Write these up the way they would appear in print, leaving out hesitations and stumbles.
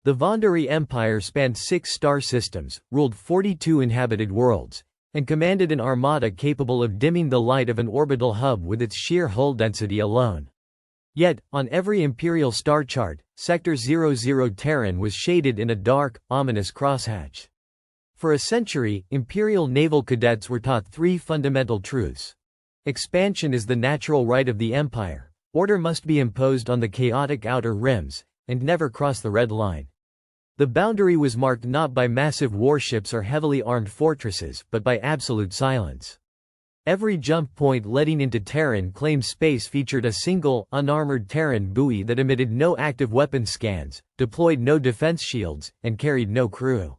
The Vandari Empire spanned 6 star systems, ruled 42 inhabited worlds, and commanded an armada capable of dimming the light of an orbital hub with its sheer hull density alone. Yet, on every Imperial star chart, Sector 00 Terran was shaded in a dark, ominous crosshatch. For a century, Imperial naval cadets were taught 3 fundamental truths. Expansion is the natural right of the Empire, order must be imposed on the chaotic outer rims, and never cross the red line. The boundary was marked not by massive warships or heavily armed fortresses, but by absolute silence. Every jump point leading into Terran claimed space featured a single, unarmored Terran buoy that emitted no active weapons scans, deployed no defense shields, and carried no crew.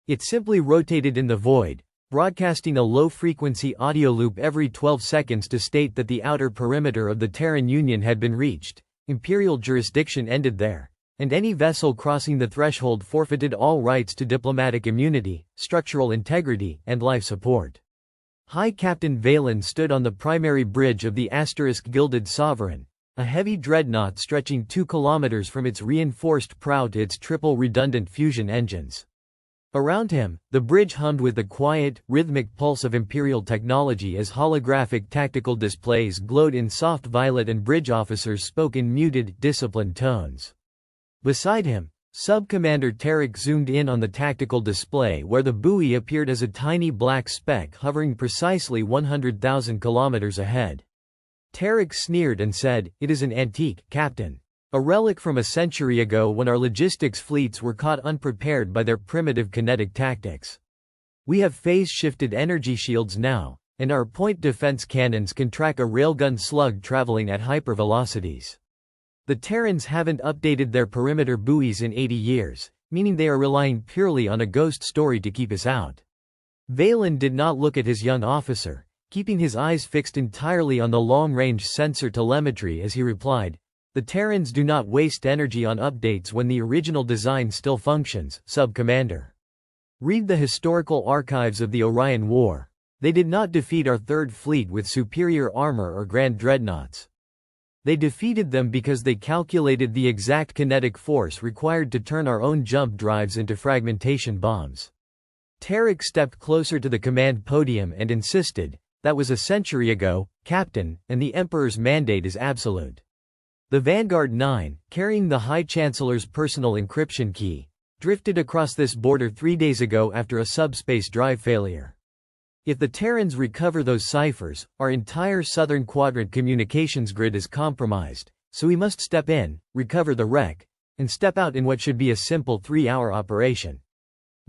It simply rotated in the void, broadcasting a low-frequency audio loop every 12 seconds to state that the outer perimeter of the Terran Union had been reached, Imperial jurisdiction ended there, and any vessel crossing the threshold forfeited all rights to diplomatic immunity, structural integrity, and life support. High Captain Valen stood on the primary bridge of the *Gilded Sovereign, a heavy dreadnought stretching 2 kilometers from its reinforced prow to its triple redundant fusion engines. Around him, the bridge hummed with the quiet, rhythmic pulse of Imperial technology as holographic tactical displays glowed in soft violet and bridge officers spoke in muted, disciplined tones. Beside him, Sub-Commander Tarek zoomed in on the tactical display where the buoy appeared as a tiny black speck hovering precisely 100,000 kilometers ahead. Tarek sneered and said, "It is an antique, Captain. A relic from a century ago when our logistics fleets were caught unprepared by their primitive kinetic tactics. We have phase-shifted energy shields now, and our point defense cannons can track a railgun slug traveling at hypervelocities. The Terrans haven't updated their perimeter buoys in 80 years, meaning they are relying purely on a ghost story to keep us out." Valen did not look at his young officer, keeping his eyes fixed entirely on the long-range sensor telemetry as he replied, "The Terrans do not waste energy on updates when the original design still functions, Sub-Commander. Read the historical archives of the Orion War. They did not defeat our Third Fleet with superior armor or grand dreadnoughts. They defeated them because they calculated the exact kinetic force required to turn our own jump drives into fragmentation bombs." Tarek stepped closer to the command podium and insisted, "That was a century ago, Captain, and the Emperor's mandate is absolute." The Vanguard 9, carrying the High Chancellor's personal encryption key, drifted across this border 3 days ago after a subspace drive failure. If the Terrans recover those ciphers, our entire southern quadrant communications grid is compromised, so we must step in, recover the wreck, and step out in what should be a simple 3-hour operation.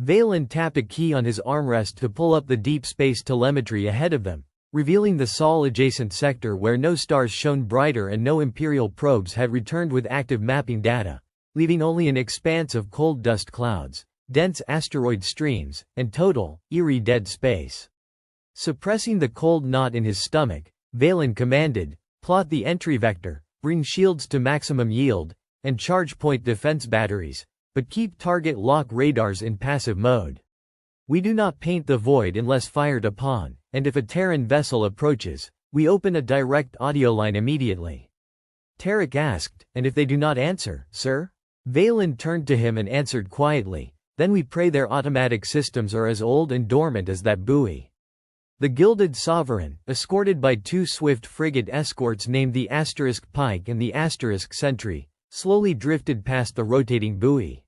Valen tapped a key on his armrest to pull up the deep space telemetry ahead of them, revealing the Sol-adjacent sector where no stars shone brighter and no Imperial probes had returned with active mapping data, leaving only an expanse of cold dust clouds, dense asteroid streams, and total, eerie dead space. Suppressing the cold knot in his stomach, Valen commanded, "Plot the entry vector, bring shields to maximum yield, and charge point defense batteries, but keep target lock radars in passive mode. We do not paint the void unless fired upon, and if a Terran vessel approaches, we open a direct audio line immediately." Tarek asked, "And if they do not answer, sir?" Valen turned to him and answered quietly, "Then we pray their automatic systems are as old and dormant as that buoy." The Gilded Sovereign, escorted by 2 swift frigate escorts named the *Pike and the *Sentry, slowly drifted past the rotating buoy.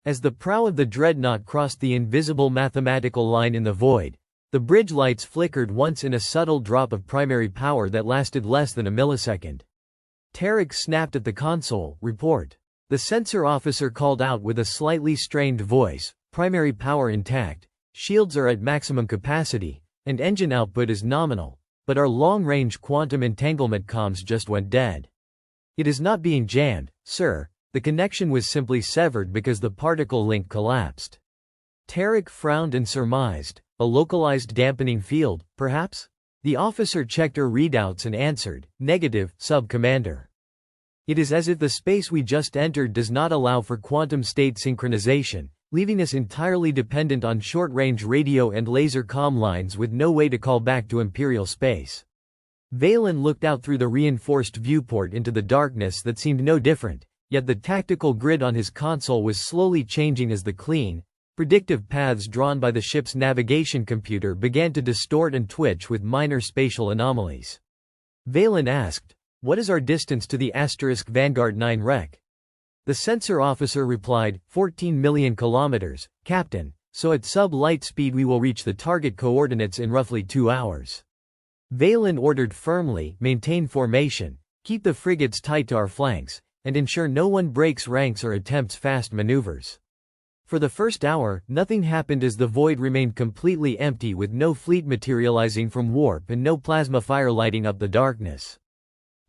As the prow of the dreadnought crossed the invisible mathematical line in the void, the bridge lights flickered once in a subtle drop of primary power that lasted less than a millisecond. Tarek snapped at the console, "Report." The sensor officer called out with a slightly strained voice, "Primary power intact, shields are at maximum capacity, and engine output is nominal, but our long-range quantum entanglement comms just went dead. It is not being jammed, sir, the connection was simply severed because the particle link collapsed." Tarek frowned and surmised, "A localized dampening field, perhaps?" The officer checked her readouts and answered, "Negative, Sub-Commander. It is as if the space we just entered does not allow for quantum state synchronization, leaving us entirely dependent on short-range radio and laser comm lines with no way to call back to Imperial space." Valen looked out through the reinforced viewport into the darkness that seemed no different, Yet the tactical grid on his console was slowly changing as the clean, predictive paths drawn by the ship's navigation computer began to distort and twitch with minor spatial anomalies. Valen asked, "What is our distance to the Vanguard 9 wreck?" The sensor officer replied, 14 million kilometers, Captain, so at sub-light speed we will reach the target coordinates in roughly 2 hours. Valen ordered firmly, maintain formation, keep the frigates tight to our flanks, and ensure no one breaks ranks or attempts fast maneuvers. For the first hour, nothing happened as the void remained completely empty with no fleet materializing from warp and no plasma fire lighting up the darkness.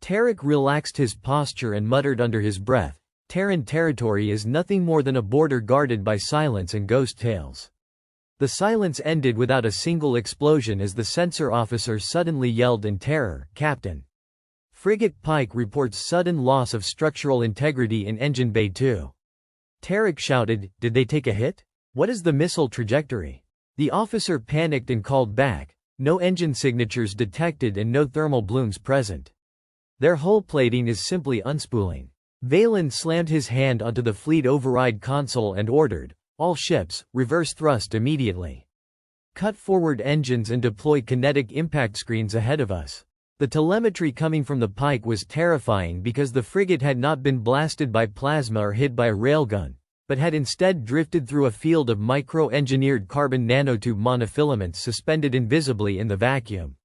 Tarek relaxed his posture and muttered under his breath, Terran territory is nothing more than a border guarded by silence and ghost tales. The silence ended without a single explosion as the sensor officer suddenly yelled in terror, "Captain! Frigate Pike reports sudden loss of structural integrity in Engine Bay 2. Tarek shouted, "Did they take a hit? What is the missile trajectory?" The officer panicked and called back, "No engine signatures detected and no thermal blooms present. Their hull plating is simply unspooling." Valen slammed his hand onto the fleet override console and ordered, "All ships, reverse thrust immediately. Cut forward engines and deploy kinetic impact screens ahead of us." The telemetry coming from the Pike was terrifying because the frigate had not been blasted by plasma or hit by a railgun, but had instead drifted through a field of micro-engineered carbon nanotube monofilaments suspended invisibly in the vacuum.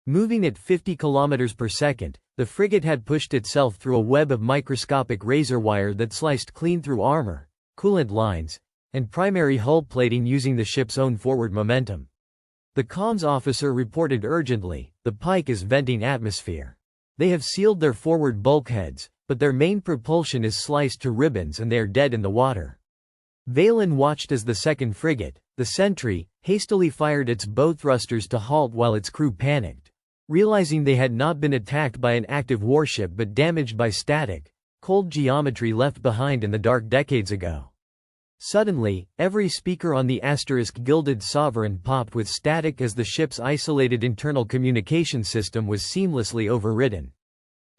Moving at 50 km per second, the frigate had pushed itself through a web of microscopic razor wire that sliced clean through armor, coolant lines, and primary hull plating using the ship's own forward momentum. The comms officer reported urgently, "The Pike is venting atmosphere. They have sealed their forward bulkheads, but their main propulsion is sliced to ribbons and they are dead in the water." Valen watched as the second frigate, the Sentry, hastily fired its bow thrusters to halt while its crew panicked. Realizing they had not been attacked by an active warship but damaged by static, cold geometry left behind in the dark decades ago. Suddenly, every speaker on the Gilded Sovereign popped with static as the ship's isolated internal communication system was seamlessly overridden.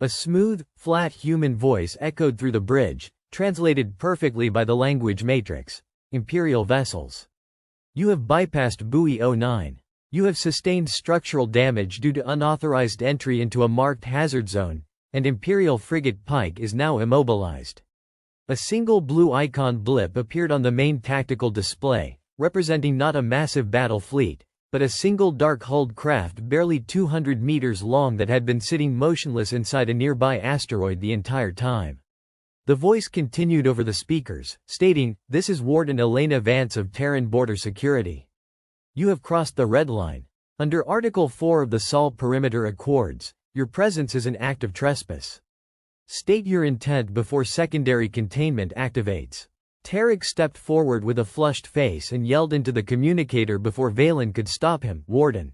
A smooth, flat human voice echoed through the bridge, translated perfectly by the language matrix. "Imperial vessels. You have bypassed buoy 09. You have sustained structural damage due to unauthorized entry into a marked hazard zone, and Imperial frigate Pike is now immobilized." A single blue icon blip appeared on the main tactical display, representing not a massive battle fleet, but a single dark-hulled craft barely 200 meters long that had been sitting motionless inside a nearby asteroid the entire time. The voice continued over the speakers, stating, "This is Warden Elena Vance of Terran Border Security. You have crossed the red line. Under Article 4 of the Sol Perimeter Accords, your presence is an act of trespass. State your intent before secondary containment activates." Tarek stepped forward with a flushed face and yelled into the communicator before Valen could stop him, "Warden.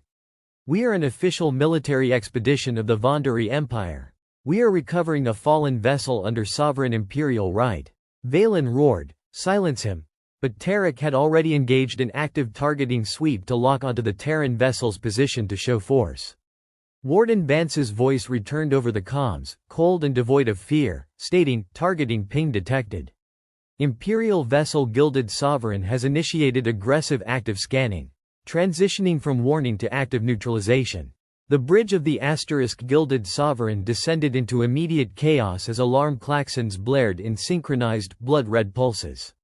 We are an official military expedition of the Vondari Empire. We are recovering a fallen vessel under sovereign imperial right." Valen roared, "Silence him." But Tarek had already engaged an active targeting sweep to lock onto the Terran vessel's position to show force. Warden Vance's voice returned over the comms, cold and devoid of fear, stating, "Targeting ping detected. Imperial vessel Gilded Sovereign has initiated aggressive active scanning, transitioning from warning to active neutralization." The bridge of the Gilded Sovereign descended into immediate chaos as alarm klaxons blared in synchronized, blood-red pulses.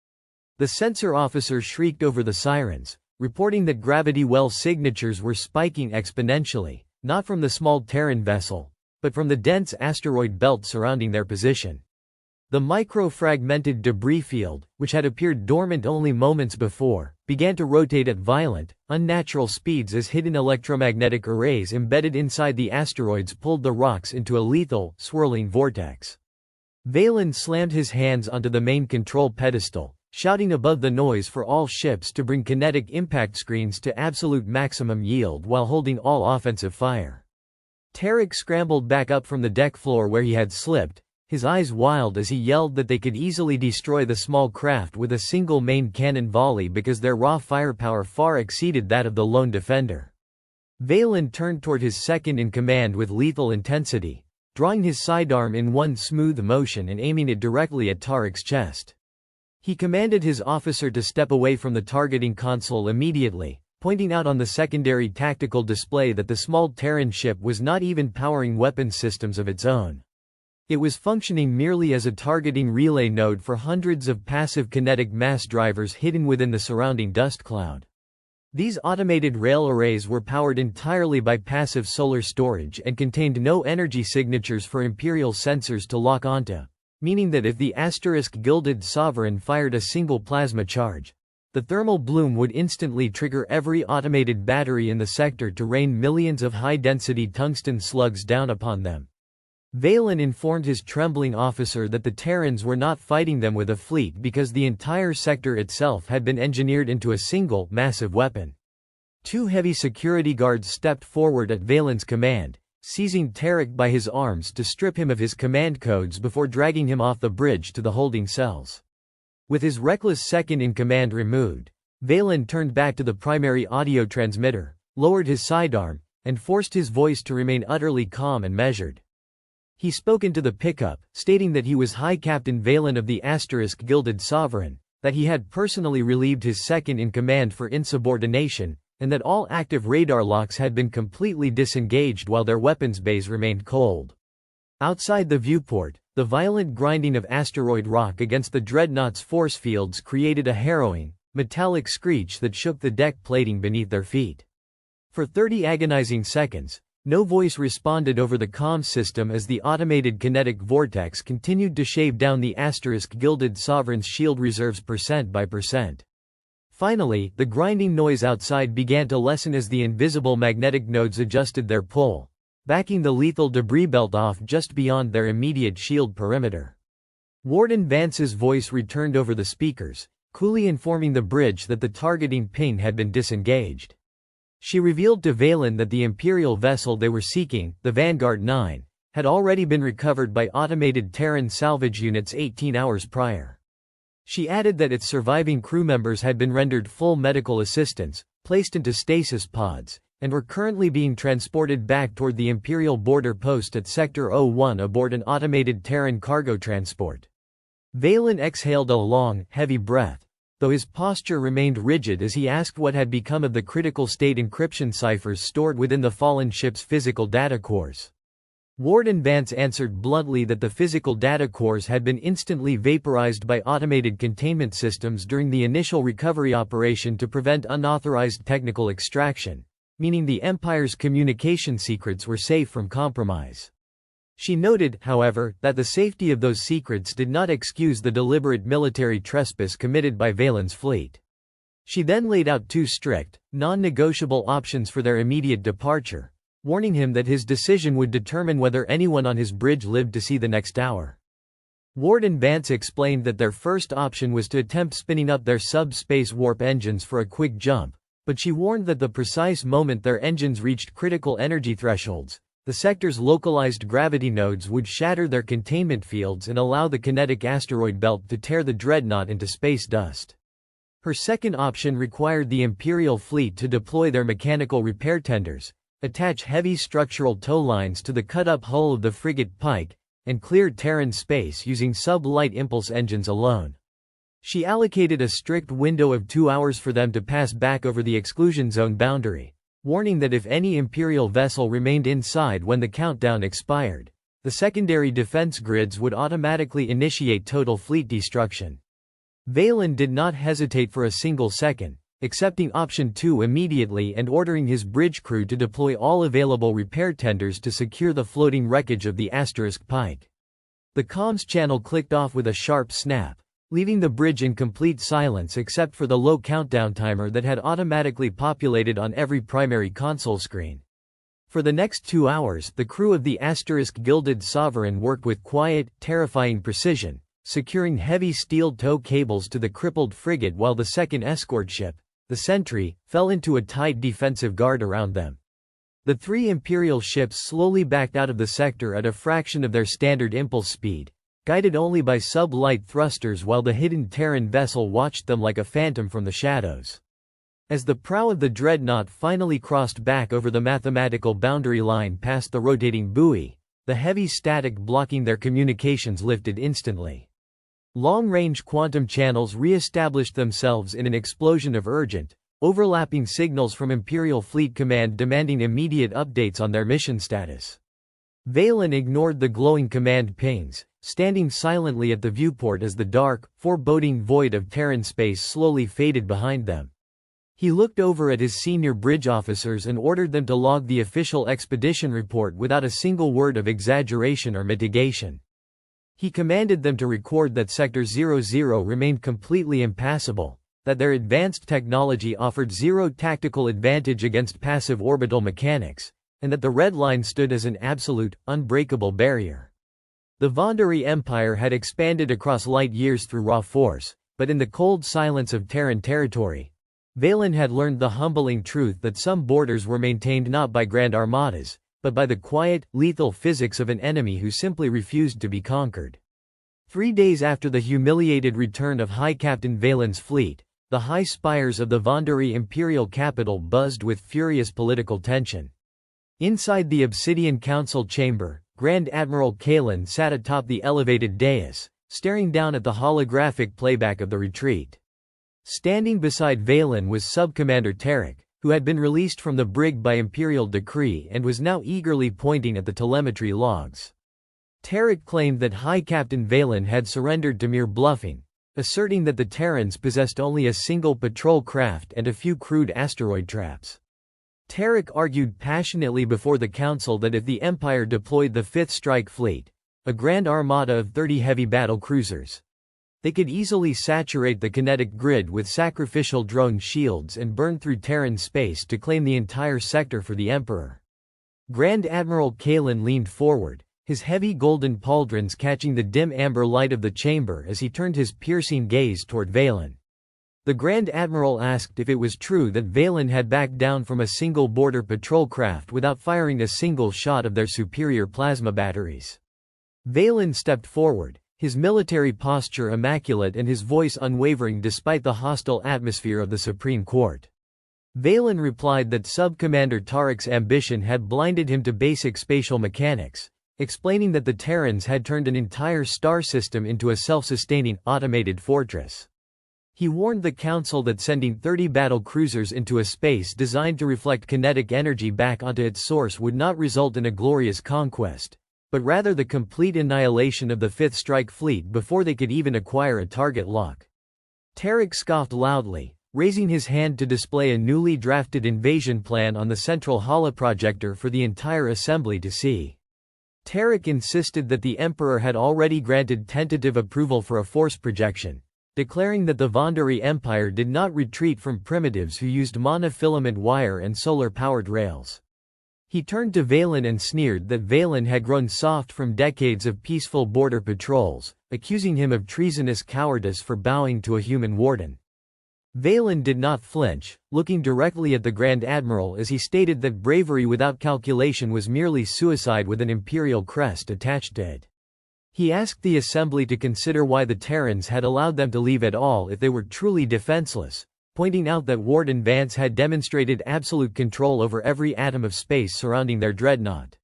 The sensor officer shrieked over the sirens, reporting that gravity well signatures were spiking exponentially, not from the small Terran vessel, but from the dense asteroid belt surrounding their position. The micro-fragmented debris field, which had appeared dormant only moments before, began to rotate at violent, unnatural speeds as hidden electromagnetic arrays embedded inside the asteroids pulled the rocks into a lethal, swirling vortex. Valen slammed his hands onto the main control pedestal, shouting above the noise for all ships to bring kinetic impact screens to absolute maximum yield while holding all offensive fire. Tarek scrambled back up from the deck floor where he had slipped, his eyes wild as he yelled that they could easily destroy the small craft with a single main cannon volley because their raw firepower far exceeded that of the lone defender. Valen turned toward his second-in-command with lethal intensity, drawing his sidearm in one smooth motion and aiming it directly at Tariq's chest. He commanded his officer to step away from the targeting console immediately, pointing out on the secondary tactical display that the small Terran ship was not even powering weapons systems of its own. It was functioning merely as a targeting relay node for hundreds of passive kinetic mass drivers hidden within the surrounding dust cloud. These automated rail arrays were powered entirely by passive solar storage and contained no energy signatures for Imperial sensors to lock onto, meaning that if the *Gilded Sovereign fired a single plasma charge, the thermal bloom would instantly trigger every automated battery in the sector to rain millions of high-density tungsten slugs down upon them. Valen informed his trembling officer that the Terrans were not fighting them with a fleet because the entire sector itself had been engineered into a single, massive weapon. Two heavy security guards stepped forward at Valen's command, seizing Tariq by his arms to strip him of his command codes before dragging him off the bridge to the holding cells. With his reckless second-in-command removed, Valen turned back to the primary audio transmitter, lowered his sidearm, and forced his voice to remain utterly calm and measured. He spoke into the pickup, stating that he was High Captain Valen of the Gilded Sovereign, that he had personally relieved his second-in-command for insubordination, and that all active radar locks had been completely disengaged while their weapons bays remained cold. Outside the viewport, the violent grinding of asteroid rock against the dreadnought's force fields created a harrowing, metallic screech that shook the deck plating beneath their feet. For 30 agonizing seconds, no voice responded over the comm system as the automated kinetic vortex continued to shave down the Gilded Sovereign's shield reserves percent by percent. Finally, the grinding noise outside began to lessen as the invisible magnetic nodes adjusted their pull, backing the lethal debris belt off just beyond their immediate shield perimeter. Warden Vance's voice returned over the speakers, coolly informing the bridge that the targeting ping had been disengaged. She revealed to Valen that the Imperial vessel they were seeking, the Vanguard 9, had already been recovered by automated Terran salvage units 18 hours prior. She added that its surviving crew members had been rendered full medical assistance, placed into stasis pods, and were currently being transported back toward the Imperial border post at Sector 01 aboard an automated Terran cargo transport. Valen exhaled a long, heavy breath, though his posture remained rigid as he asked what had become of the critical state encryption ciphers stored within the fallen ship's physical data cores. Warden Vance answered bluntly that the physical data cores had been instantly vaporized by automated containment systems during the initial recovery operation to prevent unauthorized technical extraction, meaning the Empire's communication secrets were safe from compromise. She noted, however, that the safety of those secrets did not excuse the deliberate military trespass committed by Valen's fleet. She then laid out two strict, non-negotiable options for their immediate departure, warning him that his decision would determine whether anyone on his bridge lived to see the next hour. Warden Vance explained that their first option was to attempt spinning up their subspace warp engines for a quick jump, but she warned that the precise moment their engines reached critical energy thresholds, the sector's localized gravity nodes would shatter their containment fields and allow the kinetic asteroid belt to tear the dreadnought into space dust. Her second option required the Imperial fleet to deploy their mechanical repair tenders, attach heavy structural tow lines to the cut-up hull of the frigate Pike, and clear Terran space using sub-light impulse engines alone. She allocated a strict window of 2 hours for them to pass back over the exclusion zone boundary, warning that if any Imperial vessel remained inside when the countdown expired, the secondary defense grids would automatically initiate total fleet destruction. Valen did not hesitate for a single second, accepting option 2 immediately and ordering his bridge crew to deploy all available repair tenders to secure the floating wreckage of the Pike. The comms channel clicked off with a sharp snap, leaving the bridge in complete silence except for the low countdown timer that had automatically populated on every primary console screen. For the next 2 hours, the crew of the Gilded Sovereign worked with quiet, terrifying precision, securing heavy steel tow cables to the crippled frigate while the second escort ship, the Sentry, fell into a tight defensive guard around them. The three Imperial ships slowly backed out of the sector at a fraction of their standard impulse speed, guided only by sub-light thrusters while the hidden Terran vessel watched them like a phantom from the shadows. As the prow of the dreadnought finally crossed back over the mathematical boundary line past the rotating buoy, the heavy static blocking their communications lifted instantly. Long-range quantum channels re-established themselves in an explosion of urgent, overlapping signals from Imperial Fleet Command demanding immediate updates on their mission status. Valen ignored the glowing command pings, standing silently at the viewport as the dark, foreboding void of Terran space slowly faded behind them. He looked over at his senior bridge officers and ordered them to log the official expedition report without a single word of exaggeration or mitigation. He commanded them to record that Sector 00 remained completely impassable, that their advanced technology offered zero tactical advantage against passive orbital mechanics, and that the Red Line stood as an absolute, unbreakable barrier. The Vandari Empire had expanded across light years through raw force, but in the cold silence of Terran territory, Valen had learned the humbling truth that some borders were maintained not by grand armadas, but by the quiet, lethal physics of an enemy who simply refused to be conquered. 3 days after the humiliated return of High Captain Valen's fleet, the high spires of the Vandari imperial capital buzzed with furious political tension. Inside the Obsidian Council chamber, Grand Admiral Kalen sat atop the elevated dais, staring down at the holographic playback of the retreat. Standing beside Valen was Sub-Commander Tarek, who had been released from the brig by imperial decree and was now eagerly pointing at the telemetry logs. Tarek claimed that High Captain Valen had surrendered to mere bluffing, asserting that the Terrans possessed only a single patrol craft and a few crude asteroid traps. Tarek argued passionately before the council that if the Empire deployed the Fifth Strike Fleet, a grand armada of 30 heavy battle cruisers, they could easily saturate the kinetic grid with sacrificial drone shields and burn through Terran space to claim the entire sector for the Emperor. Grand Admiral Kalen leaned forward, his heavy golden pauldrons catching the dim amber light of the chamber as he turned his piercing gaze toward Valen. The Grand Admiral asked if it was true that Valen had backed down from a single border patrol craft without firing a single shot of their superior plasma batteries. Valen stepped forward, his military posture immaculate and his voice unwavering despite the hostile atmosphere of the Supreme Court. Valen replied that Sub-Commander Tarek's ambition had blinded him to basic spatial mechanics, explaining that the Terrans had turned an entire star system into a self-sustaining, automated fortress. He warned the Council that sending 30 battle cruisers into a space designed to reflect kinetic energy back onto its source would not result in a glorious conquest, but rather the complete annihilation of the Fifth Strike Fleet before they could even acquire a target lock. Tarek scoffed loudly, raising his hand to display a newly drafted invasion plan on the central holoprojector for the entire assembly to see. Tarek insisted that the Emperor had already granted tentative approval for a force projection, declaring that the Vandari Empire did not retreat from primitives who used monofilament wire and solar-powered rails. He turned to Valen and sneered that Valen had grown soft from decades of peaceful border patrols, accusing him of treasonous cowardice for bowing to a human warden. Valen did not flinch, looking directly at the Grand Admiral as he stated that bravery without calculation was merely suicide with an imperial crest attached to it. He asked the assembly to consider why the Terrans had allowed them to leave at all if they were truly defenseless, pointing out that Warden Vance had demonstrated absolute control over every atom of space surrounding their dreadnought.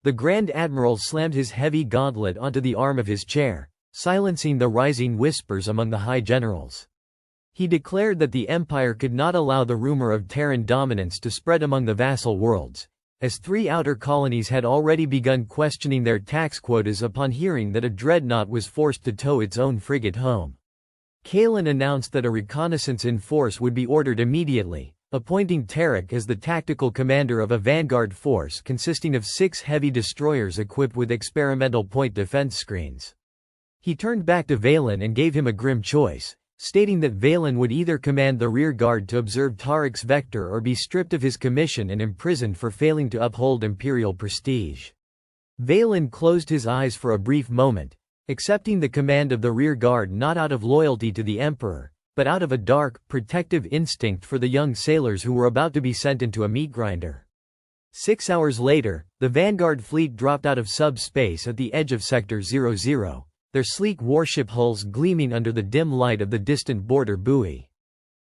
The Grand Admiral slammed his heavy gauntlet onto the arm of his chair, silencing the rising whispers among the high generals. He declared that the Empire could not allow the rumor of Terran dominance to spread among the vassal worlds, as 3 outer colonies had already begun questioning their tax quotas upon hearing that a dreadnought was forced to tow its own frigate home. Kalen announced that a reconnaissance in force would be ordered immediately, appointing Tarek as the tactical commander of a vanguard force consisting of 6 heavy destroyers equipped with experimental point defense screens. He turned back to Valen and gave him a grim choice, stating that Valen would either command the rear guard to observe Tarek's vector or be stripped of his commission and imprisoned for failing to uphold imperial prestige. Valen closed his eyes for a brief moment, accepting the command of the rear guard not out of loyalty to the Emperor, but out of a dark, protective instinct for the young sailors who were about to be sent into a meat grinder. 6 hours later, the Vanguard fleet dropped out of subspace at the edge of Sector 00, their sleek warship hulls gleaming under the dim light of the distant border buoy.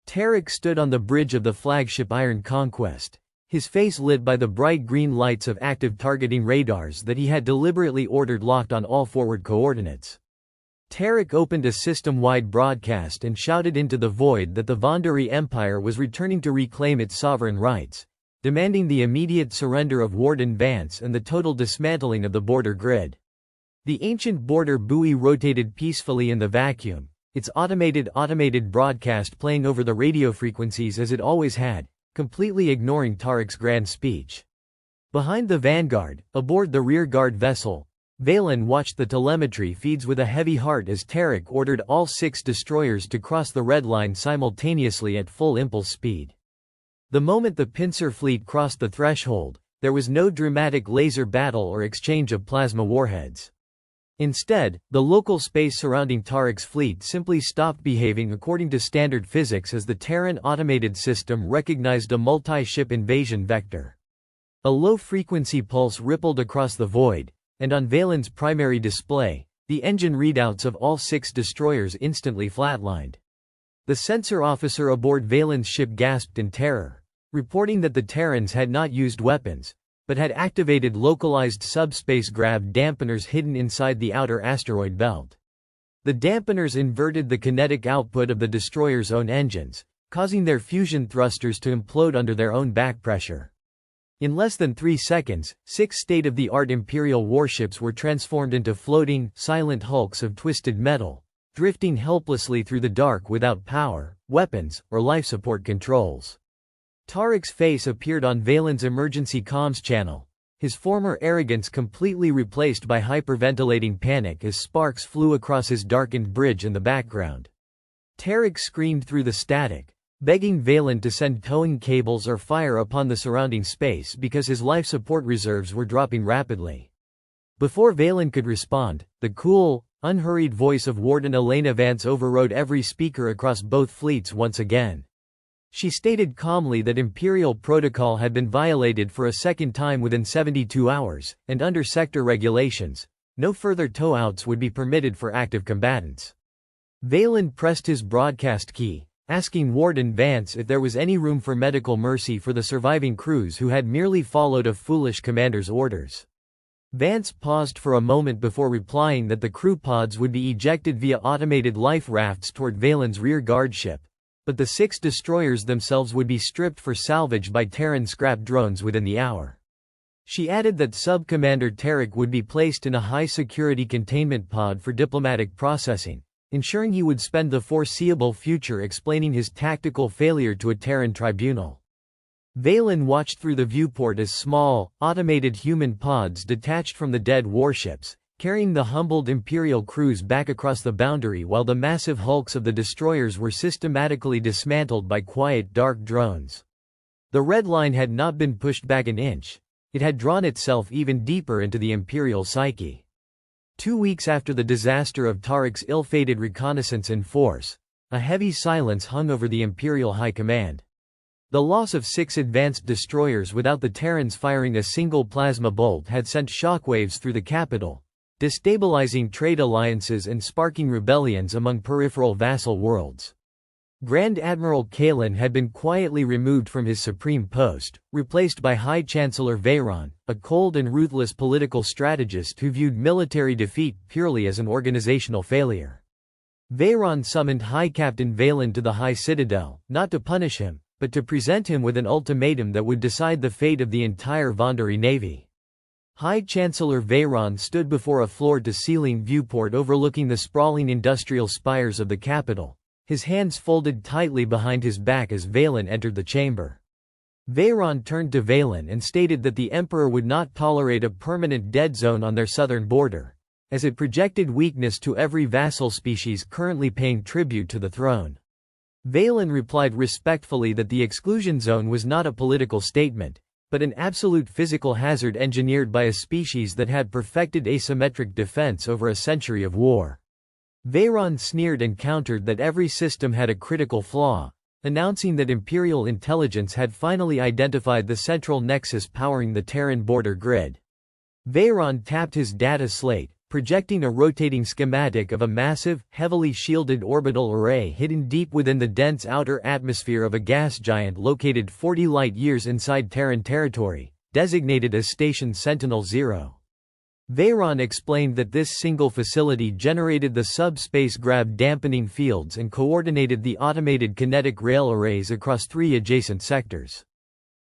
Tarek stood on the bridge of the flagship Iron Conquest, his face lit by the bright green lights of active targeting radars that he had deliberately ordered locked on all forward coordinates. Tarek opened a system-wide broadcast and shouted into the void that the Vondari Empire was returning to reclaim its sovereign rights, demanding the immediate surrender of Warden Vance and the total dismantling of the border grid. The ancient border buoy rotated peacefully in the vacuum, its automated broadcast playing over the radio frequencies as it always had, completely ignoring Tarek's grand speech. Behind the vanguard, aboard the rearguard vessel, Valen watched the telemetry feeds with a heavy heart as Tarek ordered all 6 destroyers to cross the red line simultaneously at full impulse speed. The moment the pincer fleet crossed the threshold, there was no dramatic laser battle or exchange of plasma warheads. Instead, the local space surrounding Tarek's fleet simply stopped behaving according to standard physics as the Terran automated system recognized a multi-ship invasion vector. A low-frequency pulse rippled across the void, and on Valen's primary display, the engine readouts of all 6 destroyers instantly flatlined. The sensor officer aboard Valen's ship gasped in terror, reporting that the Terrans had not used weapons, but had activated localized subspace grav dampeners hidden inside the outer asteroid belt. The dampeners inverted the kinetic output of the destroyer's own engines, causing their fusion thrusters to implode under their own back pressure. In less than 3 seconds, 6 state-of-the-art Imperial warships were transformed into floating, silent hulks of twisted metal, drifting helplessly through the dark without power, weapons, or life support controls. Tarek's face appeared on Valen's emergency comms channel, his former arrogance completely replaced by hyperventilating panic as sparks flew across his darkened bridge in the background. Tarek screamed through the static, begging Valen to send towing cables or fire upon the surrounding space because his life support reserves were dropping rapidly. Before Valen could respond, the cool, unhurried voice of Warden Elena Vance overrode every speaker across both fleets once again. She stated calmly that Imperial protocol had been violated for a second time within 72 hours, and under sector regulations, no further tow-outs would be permitted for active combatants. Valen pressed his broadcast key, asking Warden Vance if there was any room for medical mercy for the surviving crews who had merely followed a foolish commander's orders. Vance paused for a moment before replying that the crew pods would be ejected via automated life rafts toward Valen's rear guard ship, but the 6 destroyers themselves would be stripped for salvage by Terran scrap drones within the hour. She added that Sub-Commander Tarek would be placed in a high-security containment pod for diplomatic processing, ensuring he would spend the foreseeable future explaining his tactical failure to a Terran tribunal. Valen watched through the viewport as small, automated human pods detached from the dead warships, carrying the humbled Imperial crews back across the boundary while the massive hulks of the destroyers were systematically dismantled by quiet dark drones. The red line had not been pushed back an inch, it had drawn itself even deeper into the Imperial psyche. 2 weeks after the disaster of Tarek's ill-fated reconnaissance in force, a heavy silence hung over the Imperial High Command. The loss of 6 advanced destroyers without the Terrans firing a single plasma bolt had sent shockwaves through the capital, destabilizing trade alliances and sparking rebellions among peripheral vassal worlds. Grand Admiral Kalen had been quietly removed from his supreme post, replaced by High Chancellor Veyron, a cold and ruthless political strategist who viewed military defeat purely as an organizational failure. Veyron summoned High Captain Valen to the High Citadel, not to punish him, but to present him with an ultimatum that would decide the fate of the entire Vondari Navy. High Chancellor Veyron stood before a floor-to-ceiling viewport overlooking the sprawling industrial spires of the capital, his hands folded tightly behind his back as Valen entered the chamber. Veyron turned to Valen and stated that the Emperor would not tolerate a permanent dead zone on their southern border, as it projected weakness to every vassal species currently paying tribute to the throne. Valen replied respectfully that the exclusion zone was not a political statement, but an absolute physical hazard engineered by a species that had perfected asymmetric defense over a century of war. Veyron sneered and countered that every system had a critical flaw, announcing that Imperial intelligence had finally identified the central nexus powering the Terran border grid. Veyron tapped his data slate, projecting a rotating schematic of a massive, heavily shielded orbital array hidden deep within the dense outer atmosphere of a gas giant located 40 light-years inside Terran territory, designated as Station Sentinel-0. Veyron explained that this single facility generated the subspace grav dampening fields and coordinated the automated kinetic rail arrays across 3 adjacent sectors.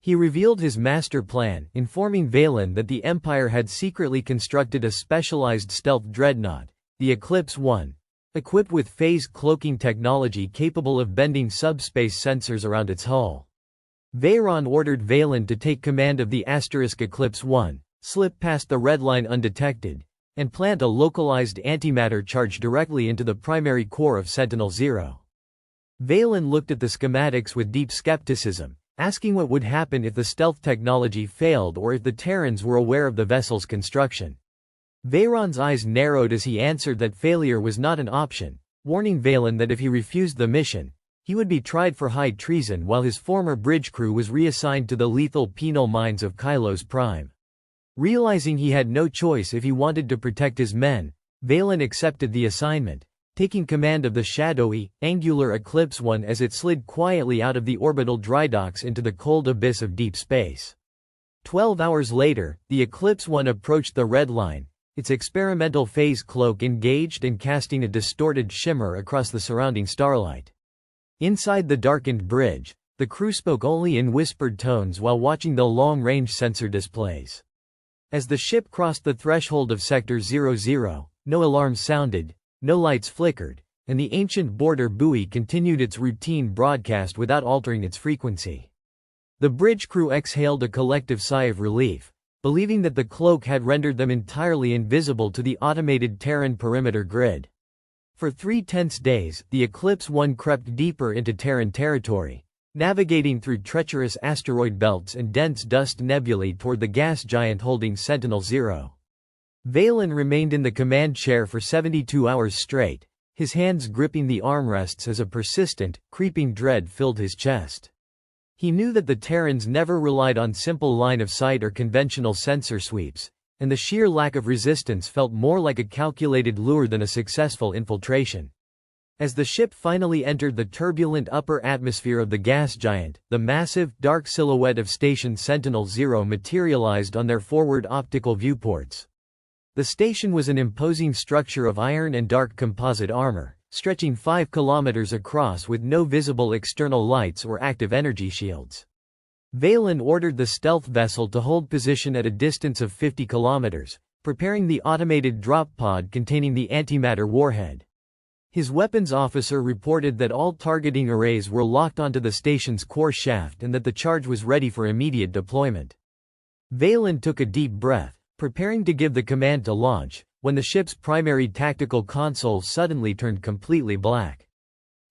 He revealed his master plan, informing Valen that the Empire had secretly constructed a specialized stealth dreadnought, the Eclipse 1, equipped with phase cloaking technology capable of bending subspace sensors around its hull. Veyron ordered Valen to take command of the Eclipse 1, slip past the red line undetected, and plant a localized antimatter charge directly into the primary core of Sentinel-0. Valen looked at the schematics with deep skepticism, asking what would happen if the stealth technology failed or if the Terrans were aware of the vessel's construction. Veyron's eyes narrowed as he answered that failure was not an option, warning Valen that if he refused the mission, he would be tried for high treason while his former bridge crew was reassigned to the lethal penal mines of Kylos Prime. Realizing he had no choice if he wanted to protect his men, Valen accepted the assignment, taking command of the shadowy, angular Eclipse 1 as it slid quietly out of the orbital drydocks into the cold abyss of deep space. 12 hours later, the Eclipse 1 approached the red line, its experimental phase cloak engaged and casting a distorted shimmer across the surrounding starlight. Inside the darkened bridge, the crew spoke only in whispered tones while watching the long-range sensor displays. As the ship crossed the threshold of Sector 00, no alarms sounded, no lights flickered, and the ancient border buoy continued its routine broadcast without altering its frequency. The bridge crew exhaled a collective sigh of relief, believing that the cloak had rendered them entirely invisible to the automated Terran perimeter grid. For 3 tense days, the Eclipse 1 crept deeper into Terran territory, navigating through treacherous asteroid belts and dense dust nebulae toward the gas giant holding Sentinel-0. Valen remained in the command chair for 72 hours straight, his hands gripping the armrests as a persistent, creeping dread filled his chest. He knew that the Terrans never relied on simple line of sight or conventional sensor sweeps, and the sheer lack of resistance felt more like a calculated lure than a successful infiltration. As the ship finally entered the turbulent upper atmosphere of the gas giant, the massive, dark silhouette of Station Sentinel-0 materialized on their forward optical viewports. The station was an imposing structure of iron and dark composite armor, stretching 5 kilometers across with no visible external lights or active energy shields. Valen ordered the stealth vessel to hold position at a distance of 50 kilometers, preparing the automated drop pod containing the antimatter warhead. His weapons officer reported that all targeting arrays were locked onto the station's core shaft and that the charge was ready for immediate deployment. Valen took a deep breath, preparing to give the command to launch, when the ship's primary tactical console suddenly turned completely black.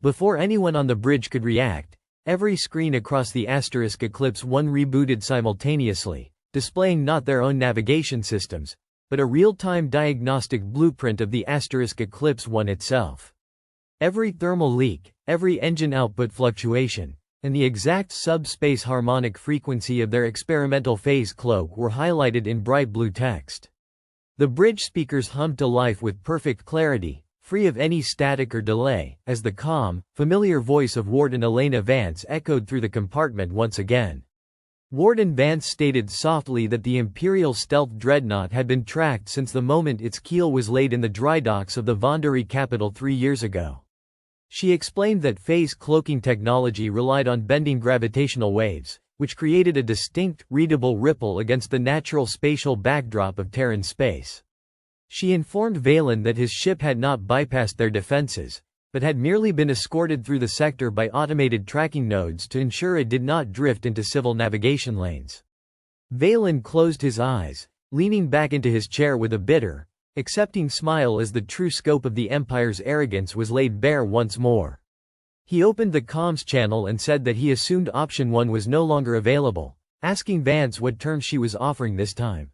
Before anyone on the bridge could react, every screen across the Eclipse 1 rebooted simultaneously, displaying not their own navigation systems, but a real-time diagnostic blueprint of the Eclipse 1 itself. Every thermal leak, every engine output fluctuation, and the exact subspace harmonic frequency of their experimental phase cloak were highlighted in bright blue text. The bridge speakers hummed to life with perfect clarity, free of any static or delay, as the calm, familiar voice of Warden Elena Vance echoed through the compartment once again. Warden Vance stated softly that the Imperial stealth dreadnought had been tracked since the moment its keel was laid in the dry docks of the Vondari capital 3 years ago. She explained that phase cloaking technology relied on bending gravitational waves, which created a distinct, readable ripple against the natural spatial backdrop of Terran space. She informed Valen that his ship had not bypassed their defenses, but had merely been escorted through the sector by automated tracking nodes to ensure it did not drift into civil navigation lanes. Valen closed his eyes, leaning back into his chair with a bitter, accepting smile as the true scope of the Empire's arrogance was laid bare once more. He opened the comms channel and said that he assumed Option 1 was no longer available, asking Vance what terms she was offering this time.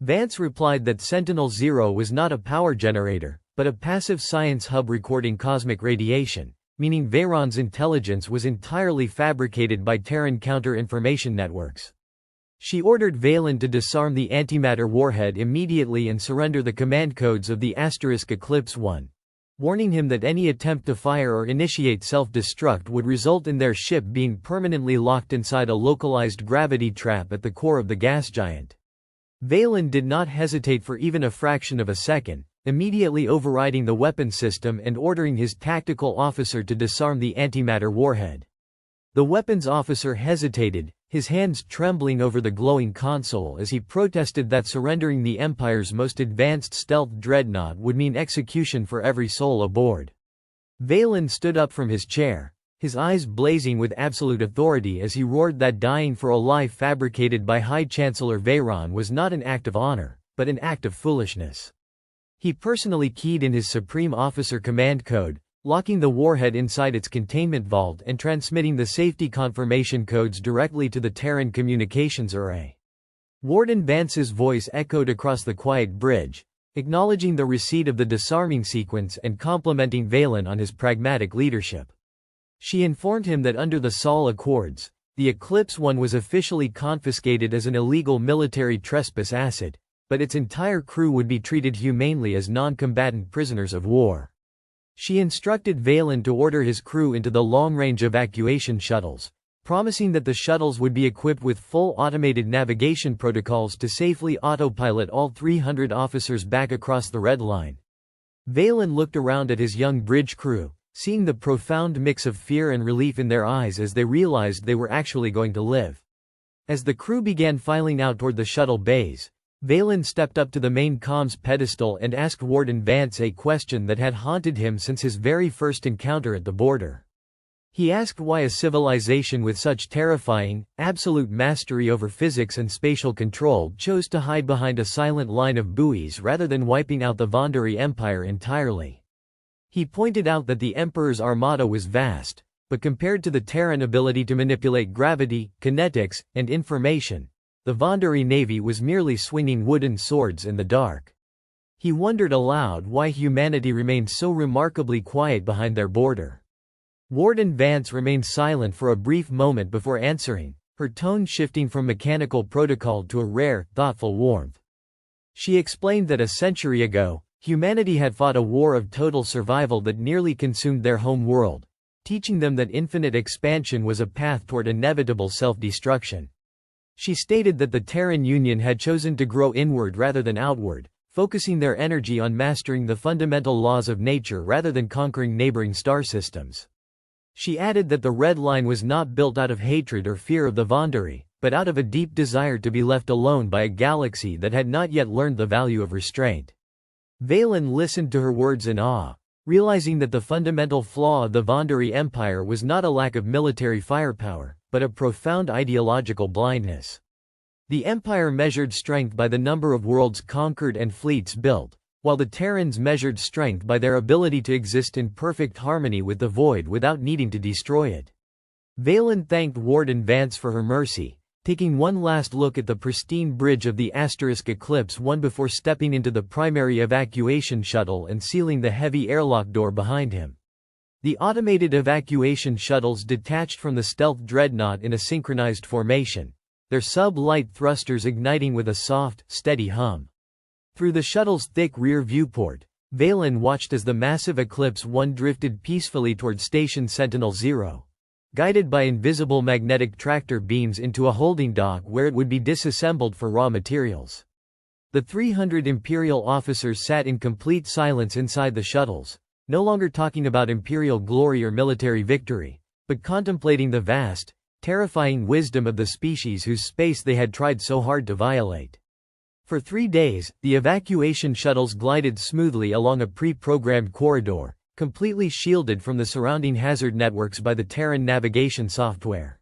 Vance replied that Sentinel-0 was not a power generator, but a passive science hub recording cosmic radiation, meaning Veyron's intelligence was entirely fabricated by Terran counter-information networks. She ordered Valen to disarm the antimatter warhead immediately and surrender the command codes of the Eclipse 1, warning him that any attempt to fire or initiate self-destruct would result in their ship being permanently locked inside a localized gravity trap at the core of the gas giant. Valen did not hesitate for even a fraction of a second, immediately overriding the weapon system and ordering his tactical officer to disarm the antimatter warhead. The weapons officer hesitated, his hands trembling over the glowing console as he protested that surrendering the Empire's most advanced stealth dreadnought would mean execution for every soul aboard. Valen stood up from his chair, his eyes blazing with absolute authority as he roared that dying for a life fabricated by High Chancellor Veyron was not an act of honor, but an act of foolishness. He personally keyed in his Supreme Officer command code, locking the warhead inside its containment vault and transmitting the safety confirmation codes directly to the Terran communications array. Warden Vance's voice echoed across the quiet bridge, acknowledging the receipt of the disarming sequence and complimenting Valen on his pragmatic leadership. She informed him that under the Sol Accords, the Eclipse 1 was officially confiscated as an illegal military trespass asset, but its entire crew would be treated humanely as non-combatant prisoners of war. She instructed Valen to order his crew into the long-range evacuation shuttles, promising that the shuttles would be equipped with full automated navigation protocols to safely autopilot all 300 officers back across the Red Line. Valen looked around at his young bridge crew, seeing the profound mix of fear and relief in their eyes as they realized they were actually going to live. As the crew began filing out toward the shuttle bays, Valen stepped up to the main comms pedestal and asked Warden Vance a question that had haunted him since his very first encounter at the border. He asked why a civilization with such terrifying, absolute mastery over physics and spatial control chose to hide behind a silent line of buoys rather than wiping out the Vandari Empire entirely. He pointed out that the Emperor's armada was vast, but compared to the Terran ability to manipulate gravity, kinetics, and information, the Vandari navy was merely swinging wooden swords in the dark. He wondered aloud why humanity remained so remarkably quiet behind their border. Warden Vance remained silent for a brief moment before answering, her tone shifting from mechanical protocol to a rare, thoughtful warmth. She explained that a century ago, humanity had fought a war of total survival that nearly consumed their home world, teaching them that infinite expansion was a path toward inevitable self-destruction. She stated that the Terran Union had chosen to grow inward rather than outward, focusing their energy on mastering the fundamental laws of nature rather than conquering neighboring star systems. She added that the Red Line was not built out of hatred or fear of the Vandari, but out of a deep desire to be left alone by a galaxy that had not yet learned the value of restraint. Valen listened to her words in awe, realizing that the fundamental flaw of the Vandari Empire was not a lack of military firepower, but a profound ideological blindness. The Empire measured strength by the number of worlds conquered and fleets built, while the Terrans measured strength by their ability to exist in perfect harmony with the void without needing to destroy it. Valen thanked Warden Vance for her mercy, taking one last look at the pristine bridge of the Eclipse 1 before stepping into the primary evacuation shuttle and sealing the heavy airlock door behind him. The automated evacuation shuttles detached from the stealth dreadnought in a synchronized formation, their sub-light thrusters igniting with a soft, steady hum. Through the shuttle's thick rear viewport, Valen watched as the massive Eclipse 1 drifted peacefully toward Station Sentinel-0, guided by invisible magnetic tractor beams into a holding dock where it would be disassembled for raw materials. The 300 Imperial officers sat in complete silence inside the shuttles, no longer talking about Imperial glory or military victory, but contemplating the vast, terrifying wisdom of the species whose space they had tried so hard to violate. For 3 days, the evacuation shuttles glided smoothly along a pre-programmed corridor, completely shielded from the surrounding hazard networks by the Terran navigation software.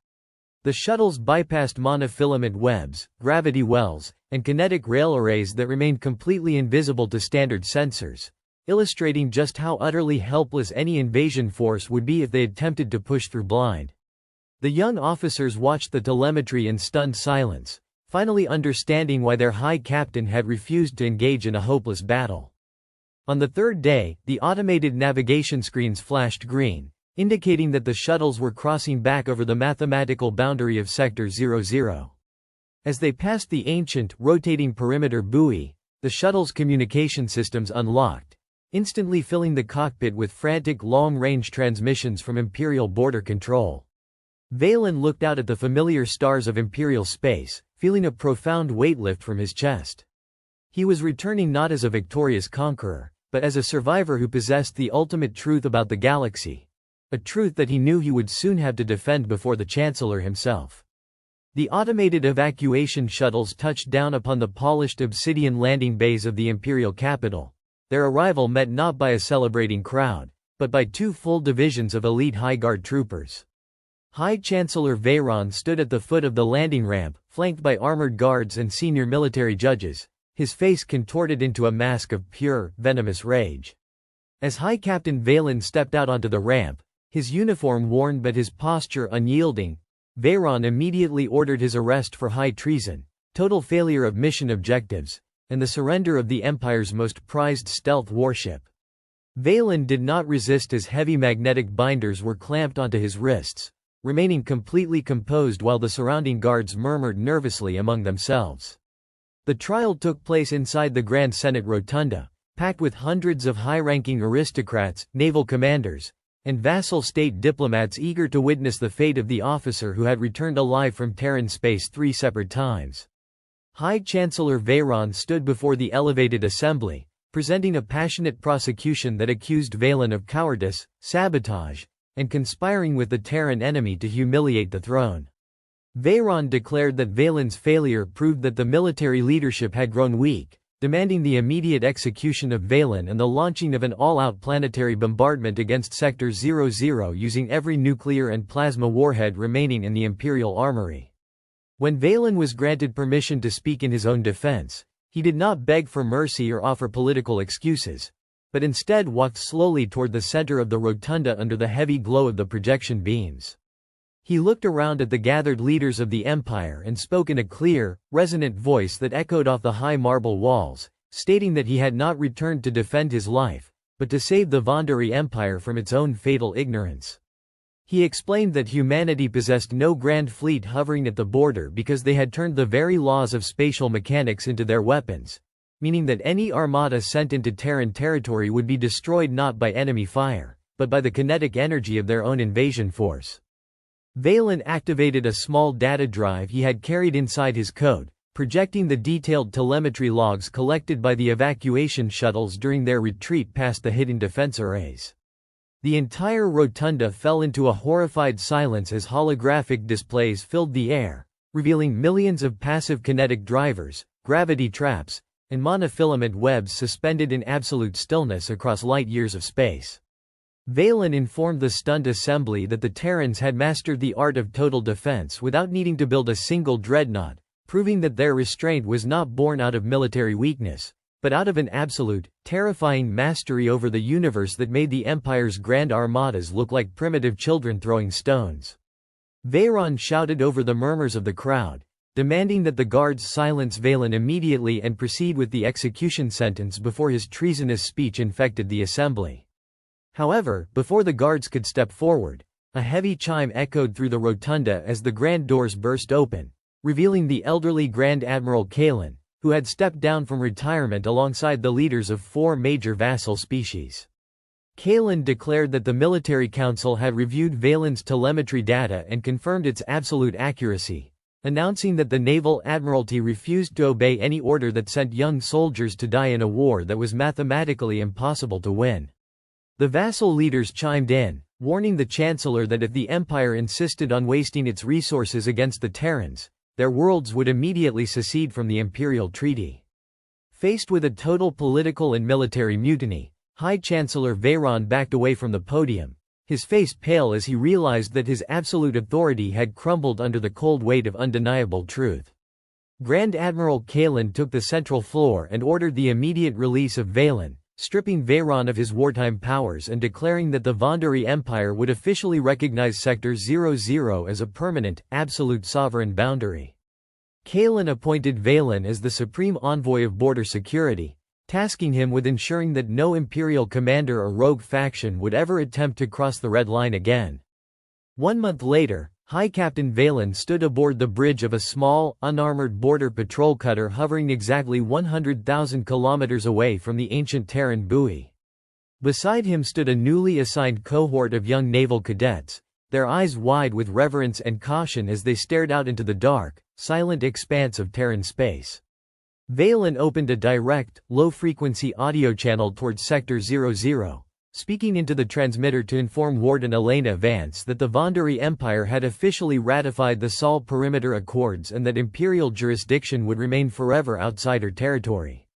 The shuttles bypassed monofilament webs, gravity wells, and kinetic rail arrays that remained completely invisible to standard sensors, illustrating just how utterly helpless any invasion force would be if they attempted to push through blind. The young officers watched the telemetry in stunned silence, finally understanding why their high captain had refused to engage in a hopeless battle. On the third day, the automated navigation screens flashed green, indicating that the shuttles were crossing back over the mathematical boundary of Sector 00. As they passed the ancient, rotating perimeter buoy, the shuttle's communication systems unlocked, instantly filling the cockpit with frantic long-range transmissions from Imperial border control. Valen looked out at the familiar stars of Imperial space, feeling a profound weight lift from his chest. He was returning not as a victorious conqueror, but as a survivor who possessed the ultimate truth about the galaxy. A truth that he knew he would soon have to defend before the Chancellor himself. The automated evacuation shuttles touched down upon the polished obsidian landing bays of the Imperial capital, their arrival met not by a celebrating crowd, but by 2 full divisions of elite High Guard troopers. High Chancellor Veyron stood at the foot of the landing ramp, flanked by armored guards and senior military judges, his face contorted into a mask of pure, venomous rage. As High Captain Valen stepped out onto the ramp, his uniform worn but his posture unyielding, Veyron immediately ordered his arrest for high treason, total failure of mission objectives, and the surrender of the Empire's most prized stealth warship. Valen did not resist as heavy magnetic binders were clamped onto his wrists, remaining completely composed while the surrounding guards murmured nervously among themselves. The trial took place inside the Grand Senate Rotunda, packed with hundreds of high-ranking aristocrats, naval commanders, and vassal state diplomats eager to witness the fate of the officer who had returned alive from Terran space 3 separate times. High Chancellor Veyron stood before the elevated assembly, presenting a passionate prosecution that accused Valen of cowardice, sabotage, and conspiring with the Terran enemy to humiliate the throne. Veyron declared that Valen's failure proved that the military leadership had grown weak, demanding the immediate execution of Valen and the launching of an all-out planetary bombardment against Sector 00 using every nuclear and plasma warhead remaining in the Imperial armory. When Valen was granted permission to speak in his own defense, he did not beg for mercy or offer political excuses, but instead walked slowly toward the center of the rotunda under the heavy glow of the projection beams. He looked around at the gathered leaders of the Empire and spoke in a clear, resonant voice that echoed off the high marble walls, stating that he had not returned to defend his life, but to save the Vandari Empire from its own fatal ignorance. He explained that humanity possessed no grand fleet hovering at the border because they had turned the very laws of spatial mechanics into their weapons, meaning that any armada sent into Terran territory would be destroyed not by enemy fire, but by the kinetic energy of their own invasion force. Valen activated a small data drive he had carried inside his coat, projecting the detailed telemetry logs collected by the evacuation shuttles during their retreat past the hidden defense arrays. The entire rotunda fell into a horrified silence as holographic displays filled the air, revealing millions of passive kinetic drivers, gravity traps, and monofilament webs suspended in absolute stillness across light years of space. Valen informed the stunned assembly that the Terrans had mastered the art of total defense without needing to build a single dreadnought, proving that their restraint was not born out of military weakness, but out of an absolute, terrifying mastery over the universe that made the Empire's grand armadas look like primitive children throwing stones. Veyron shouted over the murmurs of the crowd, demanding that the guards silence Valen immediately and proceed with the execution sentence before his treasonous speech infected the assembly. However, before the guards could step forward, a heavy chime echoed through the rotunda as the grand doors burst open, revealing the elderly Grand Admiral Kalen, who had stepped down from retirement alongside the leaders of 4 major vassal species. Kalen declared that the military council had reviewed Valen's telemetry data and confirmed its absolute accuracy, announcing that the Naval Admiralty refused to obey any order that sent young soldiers to die in a war that was mathematically impossible to win. The vassal leaders chimed in, warning the Chancellor that if the Empire insisted on wasting its resources against the Terrans, their worlds would immediately secede from the Imperial Treaty. Faced with a total political and military mutiny, High Chancellor Veyron backed away from the podium, his face pale as he realized that his absolute authority had crumbled under the cold weight of undeniable truth. Grand Admiral Kalen took the central floor and ordered the immediate release of Valen, stripping Veyron of his wartime powers and declaring that the Vandari Empire would officially recognize Sector 00 as a permanent, absolute sovereign boundary. Kalen appointed Valen as the supreme envoy of border security, tasking him with ensuring that no Imperial commander or rogue faction would ever attempt to cross the red line again. 1 month later, High Captain Valen stood aboard the bridge of a small, unarmored border patrol cutter hovering exactly 100,000 kilometers away from the ancient Terran buoy. Beside him stood a newly assigned cohort of young naval cadets, their eyes wide with reverence and caution as they stared out into the dark, silent expanse of Terran space. Valen opened a direct, low-frequency audio channel towards Sector 00, speaking into the transmitter to inform Warden Elena Vance that the Vondari Empire had officially ratified the Sol Perimeter Accords and that Imperial jurisdiction would remain forever outside her territory.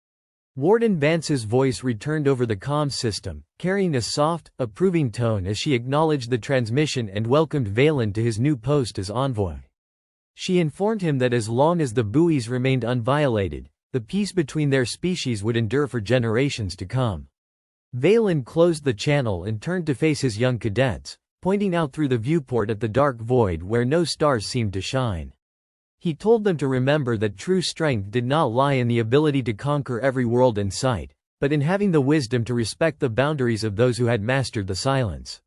Warden Vance's voice returned over the comms system, carrying a soft, approving tone as she acknowledged the transmission and welcomed Valen to his new post as envoy. She informed him that as long as the buoys remained unviolated, the peace between their species would endure for generations to come. Valen closed the channel and turned to face his young cadets, pointing out through the viewport at the dark void where no stars seemed to shine. He told them to remember that true strength did not lie in the ability to conquer every world in sight, but in having the wisdom to respect the boundaries of those who had mastered the silence.